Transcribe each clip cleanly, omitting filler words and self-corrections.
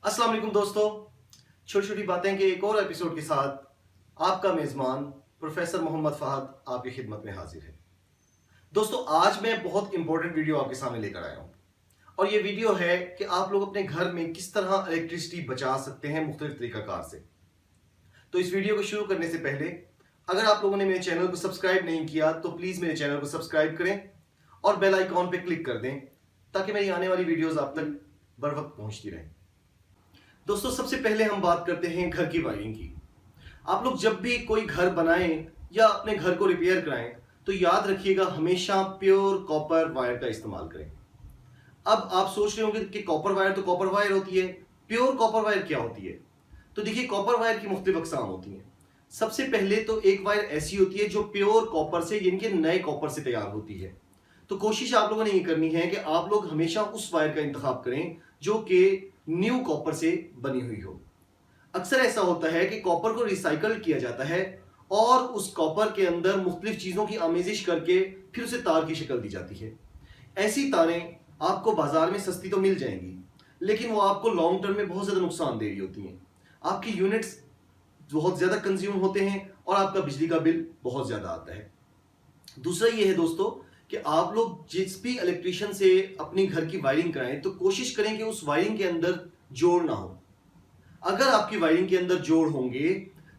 अस्सलाम वालेकुम दोस्तों, छोटी छोटी बातें के एक और एपिसोड के साथ आपका मेजबान प्रोफेसर मोहम्मद फहद आपकी खिदमत में हाजिर है। दोस्तों, आज मैं बहुत इंपॉर्टेंट वीडियो आपके सामने लेकर आया हूं और ये वीडियो है कि आप लोग अपने घर में किस तरह इलेक्ट्रिसिटी बचा सकते हैं मुख्तलिफ तरीकाकार से। तो इस वीडियो को शुरू करने से पहले अगर आप लोगों ने मेरे चैनल को सब्सक्राइब नहीं किया तो प्लीज मेरे चैनल को सब्सक्राइब करें और बेल आइकॉन पे क्लिक कर दें ताकि मेरी आने वाली वीडियोस आप तक बर वक्त पहुंचती रहें। दोस्तों, सबसे पहले हम बात करते हैं घर की वायरिंग की। आप लोग जब भी कोई घर बनाएं या अपने घर को रिपेयर कराएं तो याद रखिएगा हमेशा प्योर कॉपर वायर का इस्तेमाल करें। अब आप सोच रहे होंगे कि कॉपर वायर तो कॉपर वायर होती है, प्योर कॉपर वायर क्या होती है? तो देखिए, कॉपर वायर की मुख्तलिफ अक़साम होती हैं। सबसे पहले तो एक वायर ऐसी होती है जो प्योर कॉपर से यानी कि नए कॉपर से तैयार होती है। तो कोशिश आप लोगों ने ये करनी है कि आप लोग हमेशा उस वायर का इंतखाब करें जो कि न्यू कॉपर से बनी हुई हो। अक्सर ऐसा होता है कि कॉपर को रिसाइकल किया जाता है और उस कॉपर के अंदर मुख्तलिफ चीज़ों की आमेजिश करके फिर उसे तार की शक्ल दी जाती है। ऐसी तारें आपको बाजार में सस्ती तो मिल जाएंगी, लेकिन वो आपको लॉन्ग टर्म में बहुत ज़्यादा नुकसान दे रही होती हैं। आपकी यूनिट्स बहुत ज़्यादा कंज्यूम होते हैं और आपका बिजली का बिल बहुत ज़्यादा आता है। दूसरा ये है दोस्तों कि आप लोग जिस भी इलेक्ट्रिशियन से अपनी घर की वायरिंग कराएं तो कोशिश करें कि उस वायरिंग के अंदर जोड़ ना हो। अगर आपकी वायरिंग के अंदर जोड़ होंगे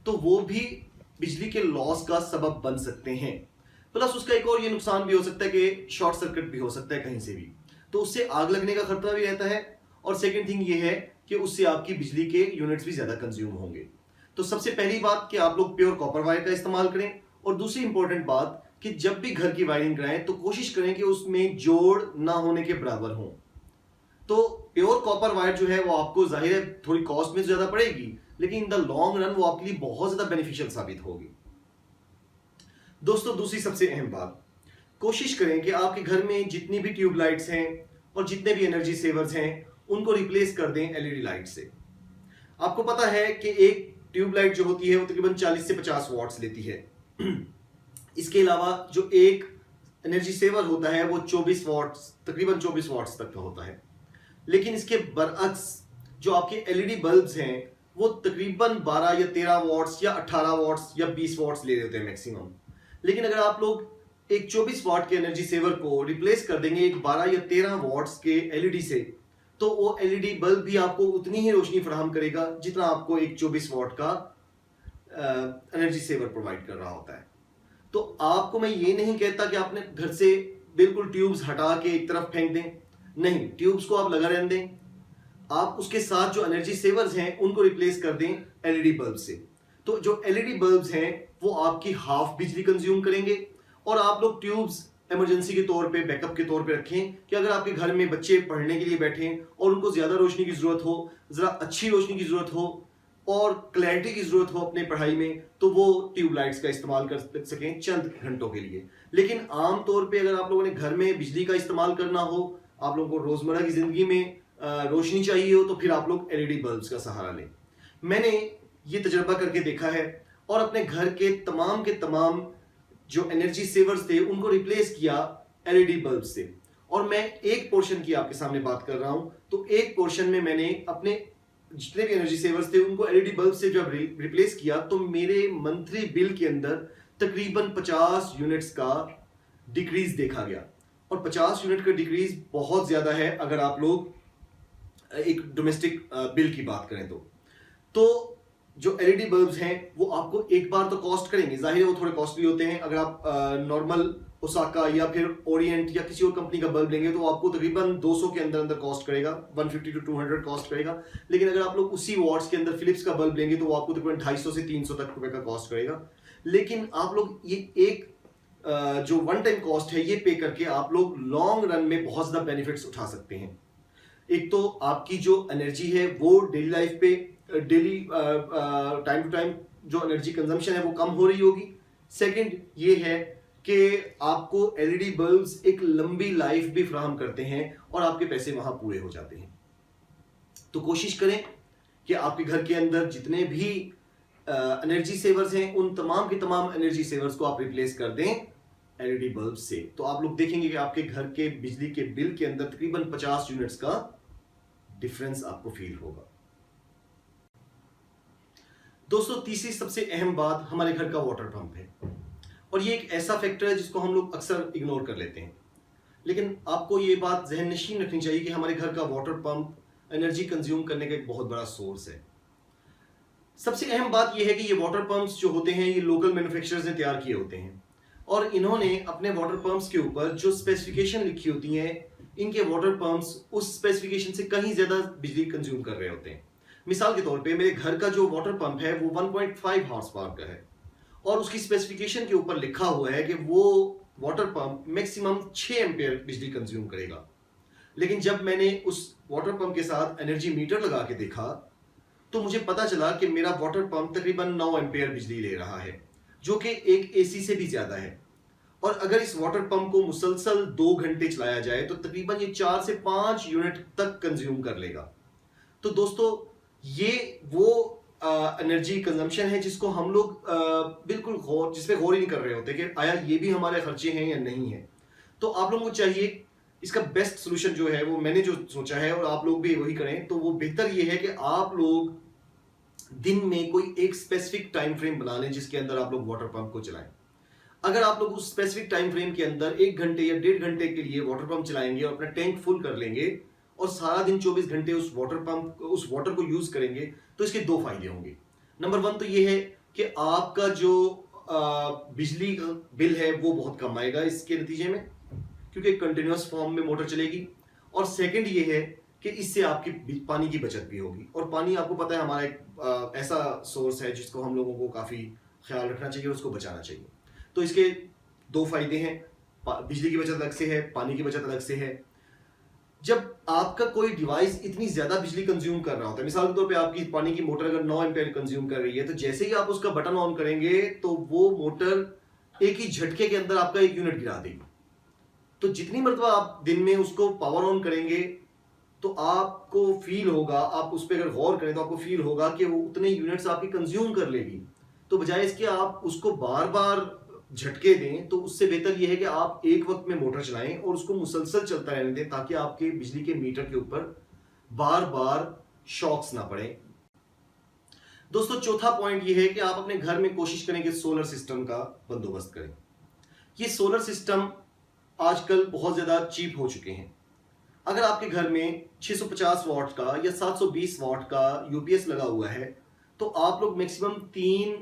तो वो भी बिजली के लॉस का सबब बन सकते हैं। प्लस उसका एक और ये नुकसान भी हो सकता है कि शॉर्ट सर्किट भी हो सकता है कहीं से भी, तो उससे आग लगने का खतरा भी रहता है। और सेकंड थिंग ये है कि उससे आपकी बिजली के यूनिट्स भी ज्यादा कंज्यूम होंगे। तो सबसे पहली बात कि आप लोग प्योर कॉपर वायर का इस्तेमाल करें, और दूसरी इंपॉर्टेंट बात कि जब भी घर की वायरिंग कराएं तो कोशिश करें कि उसमें जोड़ ना होने के बराबर हो। तो प्योर कॉपर वायर जो है वो आपको जाहिर है थोड़ी कॉस्ट में ज्यादा पड़ेगी, लेकिन इन द लॉन्ग रन वो आपके लिए बहुत ज्यादा बेनिफिशियल साबित होगी। दोस्तों, दूसरी सबसे अहम बात, कोशिश करें कि आपके घर में जितनी भी ट्यूबलाइट्स हैं और जितने भी एनर्जी सेवर्स हैं उनको रिप्लेस कर दें एलईडी लाइट से। आपको पता है कि एक ट्यूबलाइट जो होती है वो तकरीबन 40 से 50 वॉट्स लेती है। इसके अलावा जो एक एनर्जी सेवर होता है वो 24 वॉट्स, तकरीबन 24 वॉट्स तक का होता है। लेकिन इसके बरअक्स जो आपके एलईडी बल्ब्स हैं वो तकरीबन 12 या 13 वॉट्स या 18 वॉट्स या 20 वॉट्स ले रहे होते हैं मैक्सिमम। लेकिन अगर आप लोग एक 24 वॉट के एनर्जी सेवर को रिप्लेस कर देंगे एक 12 या 13 वॉट्स के एलईडी से, तो वो एलईडी बल्ब भी आपको उतनी ही रोशनी फराहम करेगा जितना आपको एक 24 वॉट का एनर्जी सेवर प्रोवाइड कर रहा होता है। तो आपको मैं ये नहीं कहता कि आपने घर से बिल्कुल ट्यूब्स हटा के एक तरफ फेंक दें, नहीं, ट्यूब्स को आप लगा रहने दें। आप उसके साथ जो एनर्जी सेवर्स हैं उनको रिप्लेस कर दें एलईडी बल्ब से। तो जो एलईडी बल्ब्स हैं वो आपकी हाफ बिजली कंज्यूम करेंगे, और आप लोग ट्यूब्स इमरजेंसी के तौर पे, बैकअप के तौर पे रखें कि अगर आपके घर में बच्चे पढ़ने के लिए बैठे और उनको ज्यादा रोशनी की जरूरत हो, जरा अच्छी रोशनी की जरूरत हो और क्लैरिटी की जरूरत हो अपने पढ़ाई में, तो वो ट्यूबलाइट्स का इस्तेमाल कर सकें चंद घंटों के लिए। लेकिन आम तौर पे अगर आप लोगों ने घर में बिजली का इस्तेमाल करना हो, आप लोगों को रोजमर्रा की जिंदगी में रोशनी चाहिए हो, तो फिर आप लोग एलईडी बल्ब्स का सहारा लें। मैंने ये तजर्बा करके देखा है और अपने घर के तमाम जो एनर्जी सेवर्स थे उनको रिप्लेस किया एलईडी बल्ब से। और मैं एक पोर्शन की आपके सामने बात कर रहा हूं, तो एक पोर्शन में मैंने अपने जितने भी एनर्जी सेवर्स थे उनको एलईडी बल्ब से जब रिप्लेस किया तो मेरे मंथली बिल के अंदर तकरीबन 50 यूनिट्स का डिक्रीज देखा गया। और 50 यूनिट का डिक्रीज बहुत ज्यादा है अगर आप लोग एक डोमेस्टिक बिल की बात करें तो जो एलईडी बल्ब्स हैं वो आपको एक बार तो कॉस्ट करेंगे, जाहिर है वो थोड़े कॉस्टली होते हैं। अगर आप नॉर्मल ओसाका या फिर ओरिएंट या किसी और कंपनी का बल्ब लेंगे तो आपको तकरीबन 200 के अंदर अंदर कॉस्ट करेगा, 150 to 200 कॉस्ट करेगा। लेकिन अगर आप लोग उसी वॉट्स के अंदर फिलिप्स का बल्ब लेंगे तो वो आपको तकरीबन 250 से 300 तक रुपए का कॉस्ट करेगा। लेकिन आप लोग ये एक जो वन टाइम कॉस्ट है ये पे करके आप लोग लॉन्ग रन में बहुत ज्यादा बेनिफिट्स उठा सकते हैं। एक तो आपकी जो एनर्जी है वो डेली लाइफ पे, डेली टाइम टू टाइम जो एनर्जी कंजम्पशन है वो कम हो रही होगी। सेकंड ये है कि आपको एलईडी बल्ब्स एक लंबी लाइफ भी फराहम करते हैं और आपके पैसे वहां पूरे हो जाते हैं। तो कोशिश करें कि आपके घर के अंदर जितने भी एनर्जी सेवर्स हैं उन तमाम के तमाम एनर्जी सेवर्स को आप रिप्लेस कर दें एलईडी बल्ब से। तो आप लोग देखेंगे कि आपके घर के बिजली के बिल के अंदर तकरीबन 50 यूनिट्स का डिफरेंस आपको फील होगा। दोस्तों तीसरी सबसे अहम बात हमारे घर का वाटर पंप है, और ये एक ऐसा फैक्टर है जिसको हम लोग अक्सर इग्नोर कर लेते हैं। लेकिन आपको ये बात जहन नशीन रखनी चाहिए कि हमारे घर का वाटर पंप एनर्जी कंज्यूम करने का एक बहुत बड़ा सोर्स है। सबसे अहम बात यह है कि ये वाटर पंप्स जो होते हैं ये लोकल मैन्युफैक्चरर्स ने तैयार किए होते हैं, और इन्होंने अपने वाटर पंप्स के ऊपर जो स्पेसिफिकेशन लिखी होती हैं, इनके वाटर पंप्स उस स्पेसिफिकेशन से कहीं ज्यादा बिजली कंज्यूम कर रहे होते हैं। मिसाल के तौर पे मेरे घर का जो वाटर पंप है वो 1.5 हॉर्स पावर का है, और उसकी स्पेसिफिकेशन के ऊपर लिखा हुआ है कि वो वाटर पंप मैक्सिमम 6 एम्पियर बिजली कंज्यूम करेगा। लेकिन जब मैंने उस वाटर पंप के साथ एनर्जी मीटर लगा के देखा तो मुझे पता चला कि मेरा वाटर पंप तकरीबन 9 एम्पियर बिजली ले रहा है, जो कि एक एसी से भी ज्यादा है। और अगर इस वाटर पंप को मुसलसल 2 घंटे चलाया जाए तो तकरीबन ये 4 से 5 यूनिट तक कंज्यूम कर लेगा। तो दोस्तों ये वो एनर्जी कंजम्पशन है जिसको हम लोग बिल्कुल जिस पे गौर ही नहीं कर रहे होते कि आया ये भी हमारे खर्चे हैं या नहीं है। तो आप लोगों को चाहिए इसका बेस्ट सोल्यूशन जो है वो मैंने जो सोचा है, और आप लोग भी वही करें, तो वो बेहतर ये है कि आप लोग दिन में कोई एक स्पेसिफिक टाइम फ्रेम बना लें जिसके अंदर आप लोग वाटर पंप को चलाएं। अगर आप लोग उस स्पेसिफिक टाइम फ्रेम के अंदर 1 घंटे या 1.5 घंटे के लिए वाटर पंप चलाएंगे और अपना टैंक फुल कर लेंगे और सारा दिन 24 घंटे उस वाटर को यूज करेंगे, तो इसके 2 फायदे होंगे। नंबर 1 तो ये है कि आपका जो बिजली का बिल है वो बहुत कम आएगा इसके नतीजे में, क्योंकि कंटिन्यूअस फॉर्म में मोटर चलेगी। और सेकंड ये है कि इससे आपकी पानी की बचत भी होगी, और पानी आपको पता है हमारा एक ऐसा सोर्स है जिसको हम लोगों को काफी ख्याल रखना चाहिए और उसको बचाना चाहिए। तो इसके 2 फायदे हैं, बिजली की बचत अलग से है, पानी की बचत अलग से है। जब आपका कोई डिवाइस इतनी ज्यादा बिजली कंज्यूम कर रहा होता है, मिसाल के तौर पे आपकी पानी की मोटर अगर 9 एम्पीयर कंज्यूम कर रही है, तो जैसे ही आप उसका बटन ऑन करेंगे तो वो मोटर एक ही झटके के अंदर आपका 1 यूनिट गिरा देगी। तो जितनी मरतबा आप दिन में उसको पावर ऑन करेंगे तो आपको फील होगा, आप उस पर अगर गौर करें तो आपको फील होगा कि वो उतने यूनिट्स आपकी कंज्यूम कर लेगी। तो बजाय इसके आप उसको बार बार झटके दें, तो उससे बेहतर यह है कि आप एक वक्त में मोटर चलाएं और उसको मुसलसल चलता रहने दें, ताकि आपके बिजली के मीटर के ऊपर बार बार शॉक्स ना पड़े। दोस्तों चौथा पॉइंट यह है कि आप अपने घर में कोशिश करें कि सोलर सिस्टम का बंदोबस्त करें। ये सोलर सिस्टम आजकल बहुत ज्यादा चीप हो चुके हैं। अगर आपके घर में 650 वाट का या 720 वाट का यूपीएस लगा हुआ है, तो आप लोग मैक्सिमम 3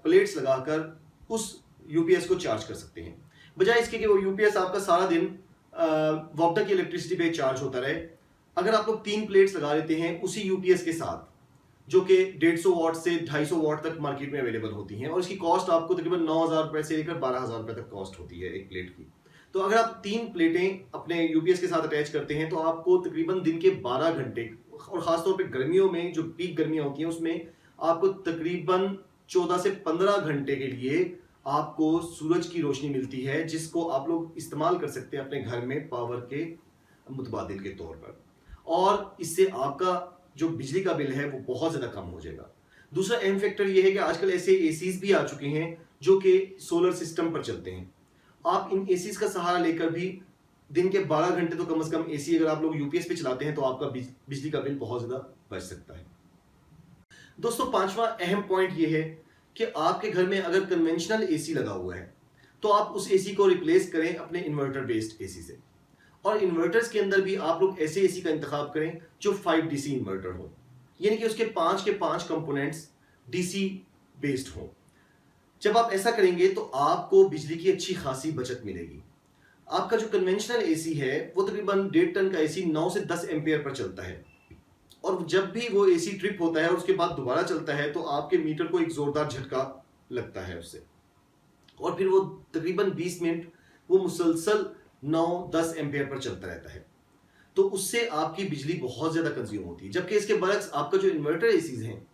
प्लेट्स लगाकर उस यूपीएस को चार्ज कर सकते हैं, बजाय इसके कि वो यूपीएस आपका सारा दिन वाटर की इलेक्ट्रिसिटी पे चार्ज होता रहे। अगर आप लोग 3 प्लेट्स लगा लेते हैं उसी यूपीएस के साथ, जो कि 150 वाट से 250 वाट तक मार्केट में अवेलेबल होती हैं, और इसकी कॉस्ट आपको तकरीबन 9,000 रुपए से लेकर 12,000 रुपए तक कॉस्ट होती है एक प्लेट की। तो अगर आप 3 प्लेटें अपने यूपीएस के साथ अटैच करते हैं तो आपको तकरीबन दिन के 12 घंटे, और खासतौर पे गर्मियों में जो पीक गर्मियां होती हैं उसमें आपको तकरीबन 14 से 15 घंटे के लिए आपको सूरज की रोशनी मिलती है, जिसको आप लोग इस्तेमाल कर सकते हैं अपने घर में पावर के मुतबादिल के तौर पर, और इससे आपका जो बिजली का बिल है वो बहुत ज्यादा कम हो जाएगा। दूसरा अहम फैक्टर यह है कि आजकल ऐसे एसीज भी आ चुके हैं जो कि सोलर सिस्टम पर चलते हैं। आप इन एसीज का सहारा लेकर भी दिन के 12 घंटे तो कम से कम एसी अगर आप लोग यूपीएस पे चलाते हैं तो आपका बिजली का बिल बहुत ज्यादा बच सकता है। दोस्तों 5वां अहम पॉइंट ये है कि आपके घर में अगर कन्वेंशनल एसी लगा हुआ है तो आप उस एसी को रिप्लेस करें अपने इन्वर्टर बेस्ड एसी से, और इन्वर्टर्स के अंदर भी आप लोग ऐसे एसी का इंतखाब करें जो 5 डीसी इन्वर्टर हो, यानी कि उसके 5 के 5 कंपोनेंट्स डीसी बेस्ड हो। जब आप ऐसा करेंगे तो आपको बिजली की अच्छी खासी बचत मिलेगी। आपका जो कन्वेंशनल एसी है वो तकरीबन 1.5 टन का एसी 9 से 10 एम्पियर पर चलता है, और जब भी वो एसी ट्रिप होता है और उसके बाद दोबारा चलता है तो आपके मीटर को एक जोरदार झटका लगता है उससे, और फिर वो तकरीबन 20 मिनट वो मुसलसल 9-10 एम्पियर पर चलता रहता है। तो उससे आपकी बिजली बहुत ज्यादा कंज्यूम होती है। जबकि इसके बरक्स आपका जो इन्वर्टर एसीज हैं,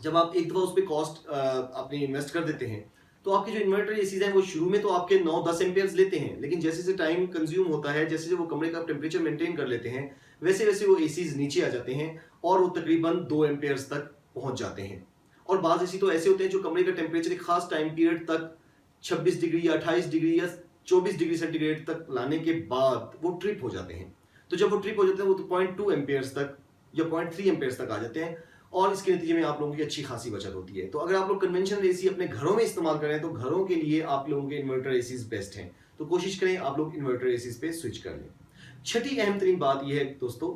जब आप एक दफा उस पर कॉस्ट अपनी इन्वेस्ट कर देते हैं तो आपके जो इन्वर्टर एसीज हैं वो शुरू में तो आपके 9-10 एम्पियर्स लेते हैं, लेकिन जैसे जैसे टाइम कंज्यूम होता है, जैसे जैसे वो कमरे का टेम्परेचर मेंटेन कर लेते हैं, वैसे वैसे वो एसीज नीचे आ जाते हैं और वो तकरीबन 2 एम्पियर्स तक पहुंच जाते हैं। और बाज़ एसी तो ऐसे होते हैं जो कमरे का टेम्परेचर एक खास टाइम पीरियड तक 26 डिग्री या 28 डिग्री या 24 डिग्री सेंटीग्रेड तक लाने के बाद वो ट्रिप हो जाते हैं। तो जब वो ट्रिप हो जाते हैं वो तो 0.2 एम्पियर्स तक या 0.3 एम्पियर्स तक आ जाते हैं, और इसके नतीजे में आप लोगों की अच्छी खासी बचत होती है। तो अगर आप लोग कन्वेंशनल एसी अपने घरों में इस्तेमाल करें तो घरों के लिए आप लोगों के इन्वर्टर एसीज बेस्ट हैं। तो कोशिश करें आप लोग इन्वर्टर एसीज पे स्विच कर लें। छठी अहम तरीन बात यह है दोस्तों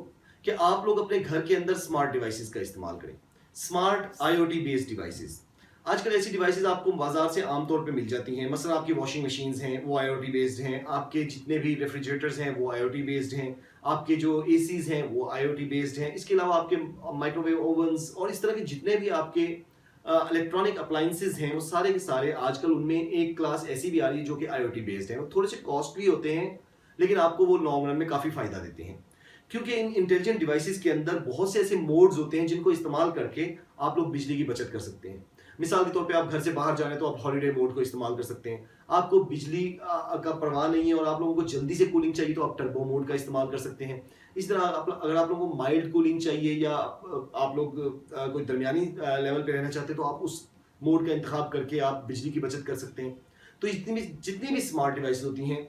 कि आप लोग अपने घर के अंदर स्मार्ट डिवाइसेस का इस्तेमाल करें। स्मार्ट आईओटी बेस्ड डिवाइसेस, आजकल ऐसी डिवाइसेस आपको बाजार से आमतौर पे मिल जाती हैं। मसलन आपकी वॉशिंग मशीन्स हैं वो आईओटी बेस्ड हैं, आपके जितने भी रेफ्रिजरेटर्स हैं वो आईओटी बेस्ड हैं, आपके जो एसीज हैं वो आईओटी बेस्ड हैं। इसके अलावा आपके माइक्रोवेव ओवन्स और इस तरह के जितने भी आपके इलेक्ट्रॉनिक अप्लाइंसेज हैं वो सारे के सारे आजकल उनमें एक क्लास ऐसी भी आ रही है जो कि आईओटी बेस्ड है। वो थोड़े से कॉस्टली होते हैं लेकिन आपको वो लॉन्ग रन में काफ़ी फायदा देते हैं, क्योंकि इन इंटेलिजेंट डिवाइसेस के अंदर बहुत से ऐसे मोड्स होते हैं जिनको इस्तेमाल करके आप लोग बिजली की बचत कर सकते हैं। मिसाल के तौर पे आप घर से बाहर जा रहे हैं तो आप हॉलीडे मोड को इस्तेमाल कर सकते हैं। आपको बिजली का परवाह नहीं है और आप लोगों को जल्दी से कूलिंग चाहिए तो आप टर्बो मोड का इस्तेमाल कर सकते हैं। इस तरह अगर आप लोगों को माइल्ड कूलिंग चाहिए या आप लोग कोई दरमियानी लेवल पे रहना चाहते हैं तो आप उस मोड का इंतखाब करके आप बिजली की बचत कर सकते हैं। तो जितनी भी स्मार्ट डिवाइस होती हैं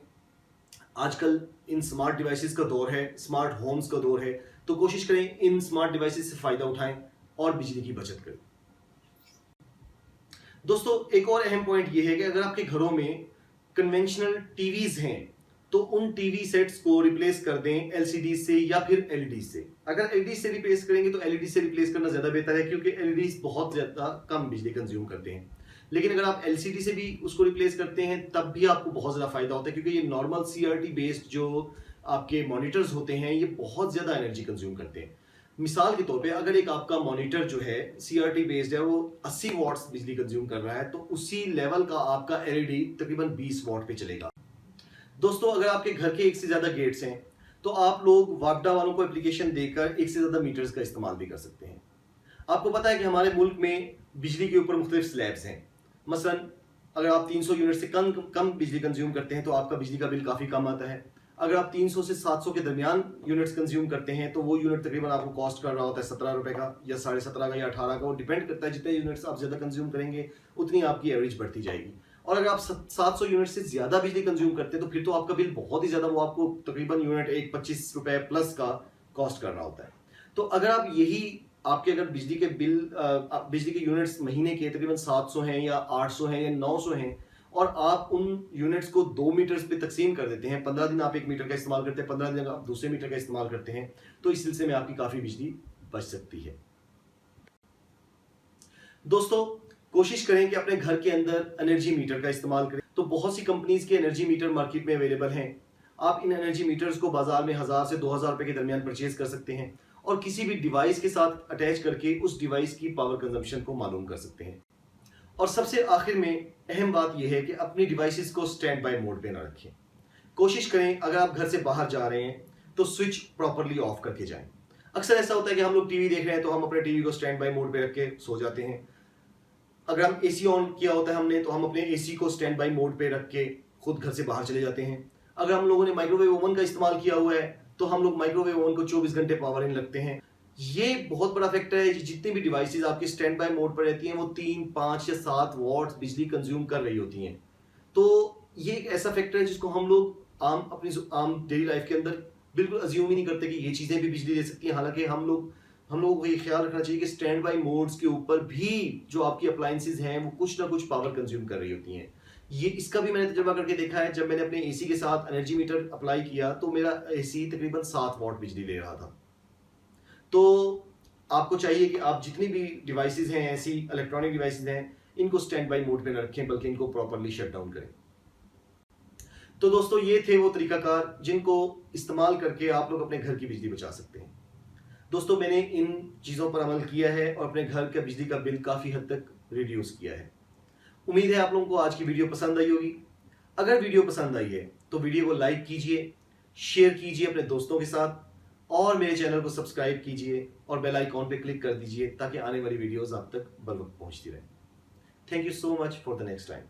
आजकल, इन स्मार्ट डिवाइसेस का दौर है, स्मार्ट होम्स का दौर है, तो कोशिश करें इन स्मार्ट डिवाइसेस से फायदा उठाएं और बिजली की बचत करें। दोस्तों एक और अहम पॉइंट यह है कि अगर आपके घरों में कन्वेंशनल टीवीज हैं तो उन टीवी सेट्स को रिप्लेस कर दें एलसीडी से या फिर एलईडी से। अगर एलईडी से रिप्लेस करेंगे तो एलईडी से रिप्लेस करना ज्यादा बेहतर है, क्योंकि एलईडी बहुत ज्यादा कम बिजली कंज्यूम करते हैं। लेकिन अगर आप एलसीडी से भी उसको रिप्लेस करते हैं तब भी आपको बहुत ज़्यादा फायदा होता है, क्योंकि ये नॉर्मल सीआरटी बेस्ड जो आपके मॉनिटर्स होते हैं ये बहुत ज़्यादा एनर्जी कंज्यूम करते हैं। मिसाल के तौर पे अगर एक आपका मॉनिटर जो है सीआरटी बेस्ड है वो 80 वॉट्स बिजली कंज्यूम कर रहा है तो उसी लेवल का आपका एलईडी तकरीबन 20 वॉट पे चलेगा। दोस्तों अगर आपके घर के एक से ज़्यादा गेट्स हैं तो आप लोग वापडा वालों को एप्लीकेशन देकर एक से ज़्यादा मीटर्स का इस्तेमाल भी कर सकते हैं। आपको पता है कि हमारे मुल्क में बिजली के ऊपर मुख्तलिफ स्लैब्स हैं। मसलन अगर आप 300 यूनिट से कम बिजली कंज्यूम करते हैं तो आपका बिजली का बिल काफ़ी कम आता है। अगर आप 300 से 700 के दरमियान यूनिट्स कंज्यूम करते हैं तो वो यूनिट तकरीबन आपको कॉस्ट कर रहा होता है 17 रुपए का या 17.5 का या 18 का। वो डिपेंड करता है, जितने यूनिट्स आप ज़्यादा कंज्यूम करेंगे उतनी आपकी एवरेज बढ़ती जाएगी। और अगर आप 700 यूनिट से ज़्यादा बिजली कंज्यूम करते हैं तो फिर तो आपका बिल बहुत ही ज़्यादा, वो आपको तकरीबन यूनिट एक 25 रुपए प्लस का कॉस्ट कर रहा होता है। तो अगर आप यही आपके अगर बिजली के बिल बिजली के यूनिट्स महीने के तकरीबन 700 हैं या 800 हैं या 900 हैं और आप उन यूनिट्स को 2 मीटर्स पे तकसीम कर देते हैं, 15 दिन आप एक मीटर का इस्तेमाल करते हैं, 15 दिन आप दूसरे मीटर का इस्तेमाल करते हैं, तो इस सिलसिले में आपकी काफ़ी बिजली बच सकती है। दोस्तों कोशिश करें कि अपने घर के अंदर एनर्जी मीटर का इस्तेमाल करें। तो बहुत सी कंपनीज के एनर्जी मीटर मार्केट में अवेलेबल हैं। आप इन एनर्जी मीटर्स को बाजार में 1000 से 2000 रुपए के दरमियान परचेज कर सकते हैं और किसी भी डिवाइस के साथ अटैच करके उस डिवाइस की पावर कंजम्पशन को मालूम कर सकते हैं। और सबसे आखिर में अहम बात यह है कि अपनी डिवाइसेस को स्टैंड बाय मोड पे ना रखें। कोशिश करें अगर आप घर से बाहर जा रहे हैं तो स्विच प्रॉपरली ऑफ करके जाएं। अक्सर ऐसा होता है कि हम लोग टीवी देख रहे हैं तो हम अपने टीवी को स्टैंड बाय मोड पे रख के सो जाते हैं। अगर हम एसी ऑन किया होता है हमने तो हम अपने एसी को स्टैंड बाय मोड पे रख के खुद घर से बाहर चले जाते हैं। अगर हम लोगों ने माइक्रोवेव ओवन का इस्तेमाल किया हुआ है तो हम लोग माइक्रोवेव ओवन को 24 घंटे पावर इन लगते हैं। ये बहुत बड़ा फैक्टर है। जितनी भी डिवाइसेस आपकी स्टैंड बाय मोड पर रहती हैं वो 3, 5 या 7 वॉट्स बिजली कंज्यूम कर रही होती हैं। तो ये एक ऐसा फैक्टर है जिसको हम लोग अपनी आम डेली लाइफ के अंदर बिल्कुल अज्यूम ही नहीं करते कि ये चीज़ें भी बिजली दे सकती हैं। हालांकि हम लोगों को ये ख्याल रखना चाहिए कि स्टैंड बाय मोड्स के ऊपर भी जो आपकी अप्लाइंसेज हैं वो कुछ ना कुछ पावर कंज्यूम कर रही होती हैं। ये इसका भी मैंने तजुर्बा करके देखा है। जब मैंने अपने एसी के साथ एनर्जी मीटर अप्लाई किया तो मेरा एसी तकरीबन 7 वॉट बिजली दे रहा था। तो आपको चाहिए कि आप जितनी भी डिवाइसेस हैं, ऐसी इलेक्ट्रॉनिक डिवाइसेस हैं, इनको स्टैंड बाय मोड पे न रखें बल्कि इनको प्रॉपरली शट डाउन करें। तो दोस्तों ये थे वो तरीकाकार जिनको इस्तेमाल करके आप लोग अपने घर की बिजली बचा सकते हैं। दोस्तों मैंने इन चीज़ों पर अमल किया है और अपने घर का बिजली का बिल काफ़ी हद तक रिड्यूस किया है। उम्मीद है आप लोगों को आज की वीडियो पसंद आई होगी। अगर वीडियो पसंद आई है तो वीडियो को लाइक कीजिए, शेयर कीजिए अपने दोस्तों के साथ और मेरे चैनल को सब्सक्राइब कीजिए और बेल आइकॉन पे क्लिक कर दीजिए ताकि आने वाली वीडियोस आप तक बर वक्त पहुंचती रहे। Thank you so much for the next time.